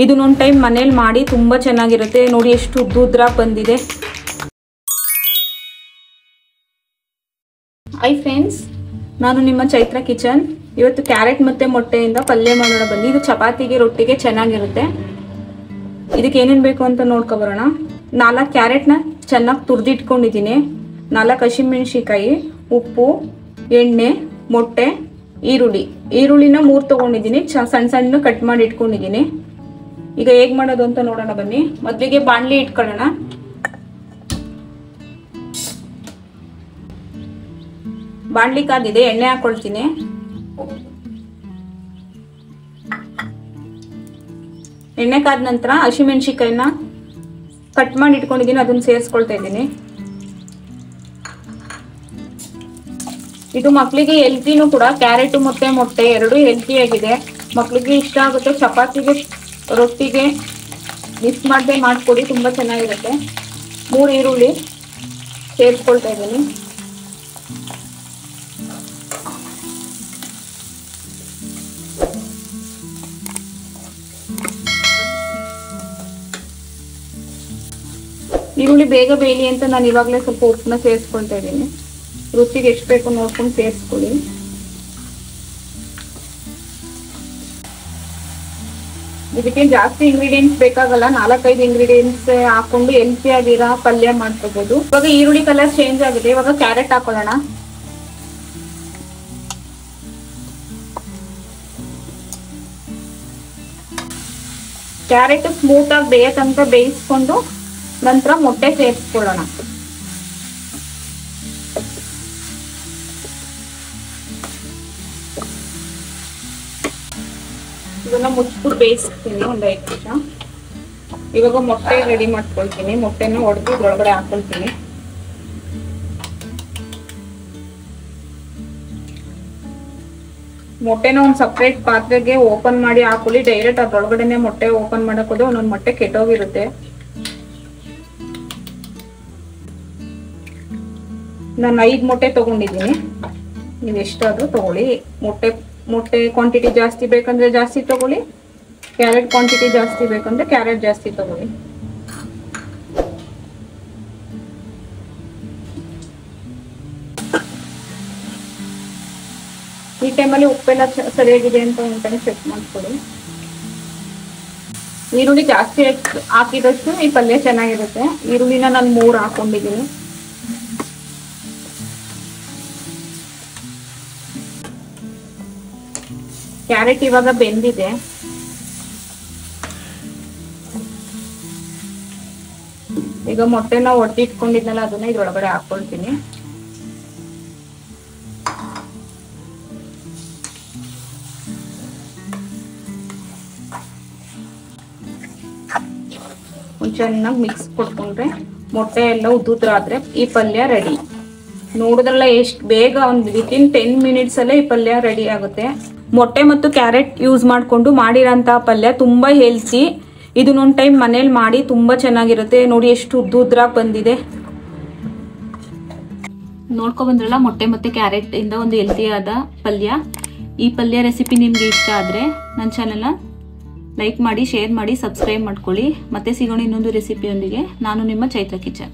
ಇದನ್ನೊಂದು ಟೈಮ್ ಮನೇಲಿ ಮಾಡಿ ತುಂಬ ಚೆನ್ನಾಗಿರುತ್ತೆ. ನೋಡಿ ಎಷ್ಟು ಉದ್ದುದ್ರಾಗಿ ಬಂದಿದೆ. ಹೈ ಫ್ರೆಂಡ್ಸ್, ನಾನು ನಿಮ್ಮ ಚೈತ್ರ ಕಿಚನ್. ಇವತ್ತು ಕ್ಯಾರೆಟ್ ಮತ್ತು ಮೊಟ್ಟೆಯಿಂದ ಪಲ್ಯ ಮಾಡೋಣ ಬನ್ನಿ. ಇದು ಚಪಾತಿಗೆ ರೊಟ್ಟಿಗೆ ಚೆನ್ನಾಗಿರುತ್ತೆ. ಇದಕ್ಕೆ ಏನೇನು ಬೇಕು ಅಂತ ನೋಡ್ಕೊಬರೋಣ. 4 ಕ್ಯಾರೆಟ್ನ ಚೆನ್ನಾಗಿ ತುರಿದಿಟ್ಕೊಂಡಿದ್ದೀನಿ. 4 ಹಸಿಮೆಣಸಿಕಾಯಿ, ಉಪ್ಪು, ಎಣ್ಣೆ, ಮೊಟ್ಟೆ, ಈರುಳ್ಳಿನ 3 ತೊಗೊಂಡಿದ್ದೀನಿ. ಸಣ್ಣ ಸಣ್ಣ ಕಟ್ ಮಾಡಿ ಇಟ್ಕೊಂಡಿದ್ದೀನಿ. ಈಗ ಹೇಗೆ ಮಾಡೋದು ಅಂತ ನೋಡೋಣ ಬನ್ನಿ. ಮೊದಲಿಗೆ ಬಾಣಲಿ ಇಟ್ಕೊಳ್ಳೋಣ. ಬಾಣಲಿ ಕಾದಿದೆ, ಎಣ್ಣೆ ಹಾಕೊಳ್ತೀನಿ. ಎಣ್ಣೆ ಕಾದ ನಂತರ ಹಸಿಮೆಣಸಿಕಾಯಿನ ಕಟ್ ಮಾಡಿ ಇಟ್ಕೊಂಡಿದ್ದೀನಿ, ಅದನ್ನ ಸೇರಿಸ್ಕೊಳ್ತಾ ಇದ್ದೀನಿ. ಇದು ಮಕ್ಕಳಿಗೆ ಹೆಲ್ತಿನೂ ಕೂಡ. ಕ್ಯಾರೆಟ್ ಮತ್ತೆ ಮೊಟ್ಟೆ ಎರಡು ಹೆಲ್ತಿ ಆಗಿದೆ. ಮಕ್ಕಳಿಗೆ ಇಷ್ಟ ಆಗುತ್ತೆ. ಚಪಾತಿಗೆ ರೊಟ್ಟಿಗೆ ಮಿಕ್ಸ್ ಮಾಡದೆ ಮಾಡಿಕೊಡಿ, ತುಂಬ ಚೆನ್ನಾಗಿರುತ್ತೆ. 3 ಈರುಳ್ಳಿ ಸೇರಿಸ್ಕೊಳ್ತಾ ಇದ್ದೀನಿ. ಈರುಳ್ಳಿ ಬೇಗ ಬೇಯಲಿ ಅಂತ ನಾನು ಇವಾಗಲೇ ಸ್ವಲ್ಪ ಉಪ್ಪನ್ನ ಸೇರಿಸ್ಕೊಳ್ತಾ ಇದ್ದೀನಿ. ರುಚಿಗೆ ಎಷ್ಟು ಬೇಕು ನೋಡ್ಕೊಂಡು ಸೇರಿಸ್ಕೊಳ್ಳಿ. ಇದಕ್ಕೆ ಜಾಸ್ತಿ ಇಂಗ್ರೀಡಿಯೆಂಟ್ಸ್ ಬೇಕಾಗಲ್ಲ. 4-5 ಇಂಗ್ರೀಡಿಯೆಂಟ್ಸ್ ಹಾಕೊಂಡು ಹೆಲ್ತಿ ಆಗಿರೋ ಪಲ್ಯ ಮಾಡ್ಕೋಬಹುದು. ಇವಾಗ ಈರುಳ್ಳಿ ಕಲರ್ ಚೇಂಜ್ ಆಗಿದೆ. ಇವಾಗ ಕ್ಯಾರೆಟ್ ಹಾಕೊಳ್ಳೋಣ. ಕ್ಯಾರೆಟ್ ಸ್ಮೂತ್ ಆಗಿ ಬೇಯತಂಕ ಬೇಯಿಸ್ಕೊಂಡು ನಂತರ ಮೊಟ್ಟೆ ಸೇರಿಸ್ಕೊಳ್ಳೋಣ. ಇದನ್ನ ಮುಚ್ಚಿಬಿಟ್ಟು ಬೇಯಿಸ್ತೀನಿ ಒಂದು 5 ನಿಮಿಷ. ಇವಾಗ ಮೊಟ್ಟೆ ರೆಡಿ ಮಾಡ್ಕೊಳ್ತೀನಿ. ಮೊಟ್ಟೆನ ಒಡೆದು ಒಳಗಡೆ ಹಾಕೊಳ್ತೀನಿ. ಮೊಟ್ಟೆನ ಒಂದು ಸಪ್ರೇಟ್ ಪಾತ್ರೆಗೆ ಓಪನ್ ಮಾಡಿ ಹಾಕೊಳ್ಳಿ. ಡೈರೆಕ್ಟ್ ಅದ್ರೊಳಗಡೆನೆ ಮೊಟ್ಟೆ ಓಪನ್ ಮಾಡಕ್ ಹೋದ್ರೆ ಒಂದೊಂದು ಮೊಟ್ಟೆ ಕೆಟ್ಟೋಗಿರುತ್ತೆ. ನಾನು 5 ಮೊಟ್ಟೆ ತಗೊಂಡಿದ್ದೀನಿ. ನೀವು ಎಷ್ಟಾದ್ರೂ ತಗೊಳ್ಳಿ. ಮೊಟ್ಟೆ ಕ್ವಾಂಟಿಟಿ ಜಾಸ್ತಿ ಬೇಕಂದ್ರೆ ಜಾಸ್ತಿ ತಗೊಳ್ಳಿ. ಕ್ಯಾರೆಟ್ ಕ್ವಾಂಟಿಟಿ ಜಾಸ್ತಿ ಬೇಕಂದ್ರೆ ಕ್ಯಾರೆಟ್ ಜಾಸ್ತಿ ತಗೊಳ್ಳಿ. ಈ ಟೈಮಲ್ಲಿ ಉಪ್ಪೆಲ್ಲ ಸರಿಯಾಗಿದೆ ಅಂತ ಒಂದ್ಸಲ ಚೆಕ್ ಮಾಡ್ಕೊಳ್ಳಿ. ಈರುಳ್ಳಿ ಜಾಸ್ತಿ ಹಾಕಿದಷ್ಟು ಈ ಪಲ್ಯ ಚೆನ್ನಾಗಿರುತ್ತೆ. ಈರುಳ್ಳಿನ ನಾನು 3 ಹಾಕೊಂಡಿದ್ದೀನಿ. ಕ್ಯಾರೆಟ್ ಇವಾಗ ಬೆಂದಿದೆ. ಈಗ ಮೊಟ್ಟೆನ ಒಡೆದಿಟ್ಕೊಂಡಿದ್ನಲ್ಲ ಅದನ್ನ ಇದ್ರೊಳಗಡೆ ಹಾಕೊಳ್ತೀನಿ. ಚೆನ್ನಾಗಿ ಮಿಕ್ಸ್ ಕೊಡ್ಕೊಂಡ್ರೆ ಮೊಟ್ಟೆ ಎಲ್ಲ ಉದ್ದುದ್ರಾದ್ರೆ ಈ ಪಲ್ಯ ರೆಡಿ. ನೋಡಿದ್ರಲ್ಲ ಎಷ್ಟು ಬೇಗ, ಒಂದು ವಿತಿನ್ 10 ಮಿನಿಟ್ಸ್ ಅಲ್ಲೇ ಈ ಪಲ್ಯ ರೆಡಿ ಆಗುತ್ತೆ. ಮೊಟ್ಟೆ ಮತ್ತು ಕ್ಯಾರೆಟ್ ಯೂಸ್ ಮಾಡಿಕೊಂಡು ಮಾಡಿರೋಂಥ ಪಲ್ಯ ತುಂಬ ಹೆಲ್ತಿ. ಇದನ್ನೊಂದು ಟೈಮ್ ಮನೇಲಿ ಮಾಡಿ ತುಂಬ ಚೆನ್ನಾಗಿರುತ್ತೆ. ನೋಡಿ ಎಷ್ಟು ಉದ್ದುದ್ರಾಗಿ ಬಂದಿದೆ. ನೋಡ್ಕೊಬಂದ್ರಲ್ಲ ಮೊಟ್ಟೆ ಮತ್ತು ಕ್ಯಾರೆಟ್ ಇಂದ ಒಂದು ಹೆಲ್ತಿಯಾದ ಪಲ್ಯ. ಈ ಪಲ್ಯ ರೆಸಿಪಿ ನಿಮಗೆ ಇಷ್ಟ ಆದರೆ ನನ್ನ ಚಾನೆಲ್ನ ಲೈಕ್ ಮಾಡಿ, ಶೇರ್ ಮಾಡಿ, ಸಬ್ಸ್ಕ್ರೈಬ್ ಮಾಡ್ಕೊಳ್ಳಿ. ಮತ್ತೆ ಸಿಗೋಣ ಇನ್ನೊಂದು ರೆಸಿಪಿಯೊಂದಿಗೆ. ನಾನು ನಿಮ್ಮ ಚೈತ್ರ ಕಿಚನ್.